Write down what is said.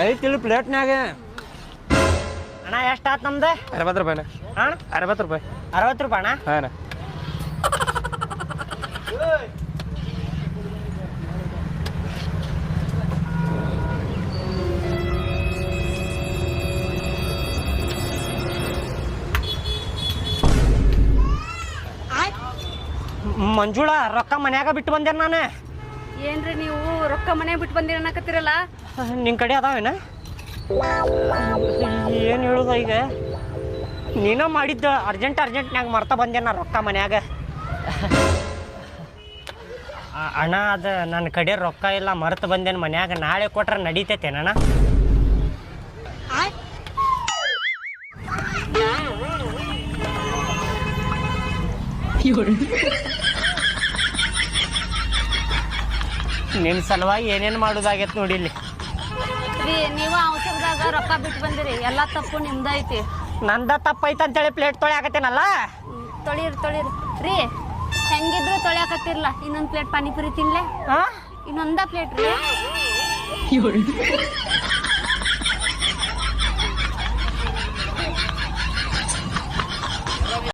ಐತಿಲ್ಲ ಪ್ಲೇಟ್ನಾಗ. ಅಣ್ಣ ಎಷ್ಟಾತ್ ನಮ್ದು? 60 ರೂಪಾಯಿನ. ಅಣ್ಣ 60 ರೂಪಾಯಿ. 60 ರೂಪಾಯಿ ಅಣ್ಣ. ಹಾಂ. ಮಂಜುಳ ರೊಕ್ಕ ಮನ್ಯಾಗ ಬಿಟ್ಟು ಬಂದೆ ನಾನು. ಏನ್ರಿ ನೀವು ರೊಕ್ಕ ಮನೆ ಬಿಟ್ಟು ಬಂದಿರ ಅನ್ನಕತ್ತೀರಲ್ಲ? ನಿನ್ನ ಕಡೆ ಅದಾವೇನ? ಏನು ಹೇಳುದ ಈಗ? ನೀನ ಮಾಡಿದ್ದ ಅರ್ಜೆಂಟ್ನಾಗ ಮರ್ತಾ ಬಂದೆ ನಾ ರೊಕ್ಕ ಮನ್ಯಾಗ. ಅಣ್ಣ ಅದು ನನ್ನ ಕಡೆ ರೊಕ್ಕ ಇಲ್ಲ, ಮರ್ತು ಬಂದೇನು ಮನ್ಯಾಗ. ನಾಳೆ ಕೊಟ್ರೆ ನಡೀತೈತೇನಣ್ಣ? ನಿನ್ನ ಸಲುವಾಗಿ ಏನೇನು ಮಾಡೋದಾಗೈತೆ ನೋಡಿ ಇಲ್ಲಿ. ರೀ ನೀವು ಅವಸರದಾಗ ರೊಕ್ಕ ಬಿಟ್ಟು ಬಂದಿರಿ, ಎಲ್ಲ ತಪ್ಪು ನಿಮ್ದೈತಿ. ನಂದ ತಪ್ಪೈತೆ ಅಂತೇಳಿ ಪ್ಲೇಟ್ ತೊಳೆಯಾಕತ್ತೇನಲ್ಲ. ತೊಳಿರಿ ರೀ. ಹೆಂಗಿದ್ರು ತೊಳೆಯಾಕತ್ತಿರ್ಲ. ಇನ್ನೊಂದು ಪ್ಲೇಟ್ ಪಾನಿಪುರಿ ತಿನ್ಲೆ? ಹಾಂ, ಇನ್ನೊಂದ ಪ್ಲೇಟ್ ರೀ.